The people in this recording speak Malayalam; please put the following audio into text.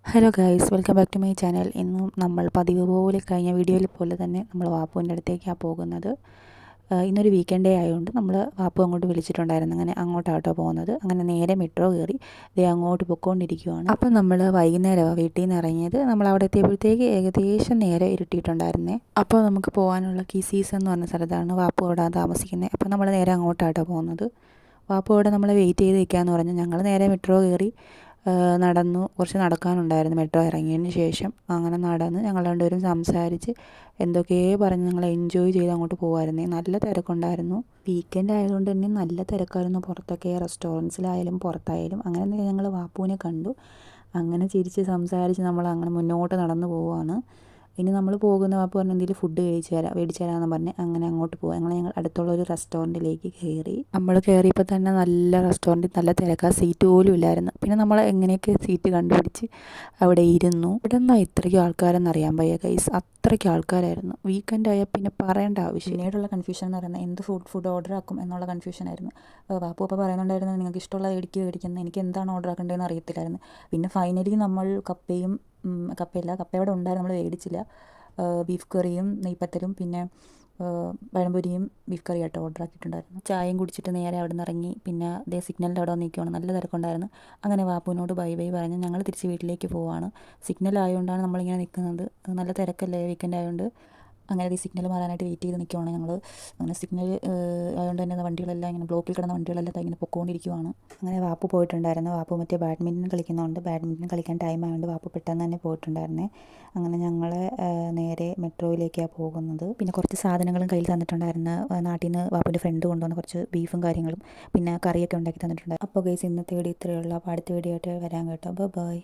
Hello guys, welcome back to my channel. ഇന്നും നമ്മൾ പതിവ് പോലെ കഴിഞ്ഞ വീഡിയോയിൽ പോലെ തന്നെ നമ്മൾ വാപ്പുവിൻ്റെ അടുത്തേക്കാണ് പോകുന്നത്. ഇന്നൊരു വീക്കെൻഡ് ഡേ ആയതുകൊണ്ട് നമ്മൾ വാപ്പു അങ്ങോട്ട് വിളിച്ചിട്ടുണ്ടായിരുന്നു. അങ്ങനെ അങ്ങോട്ടാട്ടോ പോകുന്നത്. അങ്ങനെ നേരെ മെട്രോ കയറി അങ്ങോട്ട് പൊയ്ക്കൊണ്ടിരിക്കുകയാണ്. അപ്പം നമ്മൾ വൈകുന്നേരമാണ് വീട്ടിൽ നിന്ന് ഇറങ്ങിയത്. നമ്മൾ അവിടെ എത്തിയപ്പോഴത്തേക്ക് ഏകദേശം നേരെ ഇരുട്ടിയിട്ടുണ്ടായിരുന്നേ. അപ്പോൾ നമുക്ക് പോകാനുള്ള കിസീസ് എന്ന് പറഞ്ഞ സ്ഥലത്താണ് വാപ്പു അവിടെ താമസിക്കുന്നത്. അപ്പോൾ നമ്മൾ നേരെ അങ്ങോട്ടാട്ടോ പോകുന്നത്. വാപ്പു അവിടെ നമ്മളെ വെയിറ്റ് ചെയ്ത് നിൽക്കാമെന്ന് പറഞ്ഞു. ഞങ്ങൾ നേരെ മെട്രോ കയറി നടന്നു. കുറച്ച് നടക്കാനുണ്ടായിരുന്നു മെട്രോ ഇറങ്ങിയതിന് ശേഷം. അങ്ങനെ നടന്ന് ഞങ്ങൾ രണ്ടുപേരും സംസാരിച്ച് എന്തൊക്കെയോ പറഞ്ഞ് ഞങ്ങൾ എൻജോയ് ചെയ്ത് അങ്ങോട്ട് പോകുമായിരുന്നേ. നല്ല തിരക്കുണ്ടായിരുന്നു. വീക്കെൻഡ് ആയതുകൊണ്ട് തന്നെ നല്ല തിരക്കായിരുന്നു പുറത്തൊക്കെ, റെസ്റ്റോറൻറ്റ്സിലായാലും പുറത്തായാലും. അങ്ങനെ ഞങ്ങൾ വാപ്പുവിനെ കണ്ടു. അങ്ങനെ ചിരിച്ച് സംസാരിച്ച് നമ്മൾ അങ്ങനെ മുന്നോട്ട് നടന്നു പോവുകയാണ്. ഇനി നമ്മൾ പോകുന്ന വാപ്പു പറഞ്ഞ് എന്തെങ്കിലും ഫുഡ് മേടിച്ച് തരാമെന്ന് പറഞ്ഞ് അങ്ങനെ അങ്ങോട്ട് പോകും. ഞങ്ങൾ അടുത്തുള്ള ഒരു റെസ്റ്റോറൻറ്റിലേക്ക് കയറി. നമ്മൾ കയറിയപ്പോൾ തന്നെ നല്ല റെസ്റ്റോറൻറ്റിൽ നല്ല തിരക്കാണ്, സീറ്റ് പോലും ഇല്ലായിരുന്നു. പിന്നെ നമ്മൾ എങ്ങനെയൊക്കെ സീറ്റ് കണ്ടുപിടിച്ച് അവിടെ ഇരുന്നു. ഇവിടെ നിന്നാ ഇത്രയ്ക്കും ആൾക്കാരെന്നറിയാൻ വയ്യ ഗൈസ്, അത്രയ്ക്ക് ആൾക്കാരായിരുന്നു. വീക്കെൻഡ് ആയാൽ പിന്നെ പറയേണ്ട ആവശ്യം. പിന്നീടുള്ള കൺഫ്യൂഷൻ എന്ന് പറയുന്നത് എന്ത് ഫുഡ് ഓർഡർ ആക്കും എന്നുള്ള കൺഫ്യൂഷനായിരുന്നു. വാപ്പു അപ്പോൾ പറയുന്നുണ്ടായിരുന്നു നിങ്ങൾക്ക് ഇഷ്ടമുള്ള മേടിക്കുന്നത്, എനിക്ക് എന്താണ് ഓർഡർ ആക്കേണ്ടതെന്ന് അറിയത്തില്ലായിരുന്നു. പിന്നെ ഫൈനലി നമ്മൾ കപ്പ ഇവിടെ ഉണ്ടായിരുന്നു, നമ്മൾ മേടിച്ചില്ല. ബീഫ് കറിയും നെയ്പ്പത്തലും പിന്നെ പഴംപൊരിയും ബീഫ് കറി ആയിട്ട് ഓർഡർ ആക്കിയിട്ടുണ്ടായിരുന്നു. ചായയും കുടിച്ചിട്ട് നേരെ അവിടെ നിന്ന് ഇറങ്ങി. പിന്നെ സിഗ്നലിൻ്റെ അവിടെ നിൽക്കുകയാണ്, നല്ല തിരക്കുണ്ടായിരുന്നു. അങ്ങനെ വാപ്പുവിനോട് ബൈ ബൈ പറഞ്ഞ് ഞങ്ങൾ തിരിച്ച് വീട്ടിലേക്ക് പോവുകയാണ്. സിഗ്നൽ ആയതുകൊണ്ടാണ് നമ്മളിങ്ങനെ നിൽക്കുന്നത്. നല്ല തിരക്കല്ലേ വീക്കെൻഡ് ആയതുകൊണ്ട്. അങ്ങനെ സിഗ്നൽ മാറാനായിട്ട് വെയിറ്റ് ചെയ്ത് നിൽക്കുവാണ് ഞങ്ങൾ. അങ്ങനെ സിഗ്നൽ ആയതുകൊണ്ട് തന്നെ വണ്ടികളെല്ലാം ഇങ്ങനെ ബ്ലോക്കിൽ കിടന്ന വണ്ടികളെല്ലാം ഇങ്ങനെ പൊക്കോണ്ടിരിക്കുവാണ്. അങ്ങനെ വാപ്പു പോയിട്ടുണ്ടായിരുന്നു. വാപ്പു മറ്റേ ബാഡ്മിൻ്റൺ കളിക്കുന്നുണ്ട്. ബാഡ്മിൻ്റൺ കളിക്കാൻ ടൈം ആയതുകൊണ്ട് വാപ്പു പെട്ടെന്ന് തന്നെ പോയിട്ടുണ്ടായിരുന്നേ. അങ്ങനെ ഞങ്ങൾ നേരെ മെട്രോയിലേക്കാണ് പോകുന്നത്. പിന്നെ കുറച്ച് സാധനങ്ങളും കയ്യിൽ തന്നിട്ടുണ്ടായിരുന്നു. നാട്ടിൽ നിന്ന് വാപ്പുവിൻ്റെ ഫ്രണ്ട് കൊണ്ടുവന്ന കുറച്ച് ബീഫും കാര്യങ്ങളും പിന്നെ കറിയൊക്കെ ഉണ്ടാക്കി തന്നിട്ടുണ്ട്. അപ്പോൾ ഗൈസ്, ഇന്നത്തെ വീഡിയോ ഇത്രയേ ഉള്ളൂ. അപ്പോൾ അടുത്ത വീഡിയോ ആയിട്ട് വരാൻ കേട്ടോ. ബൈ.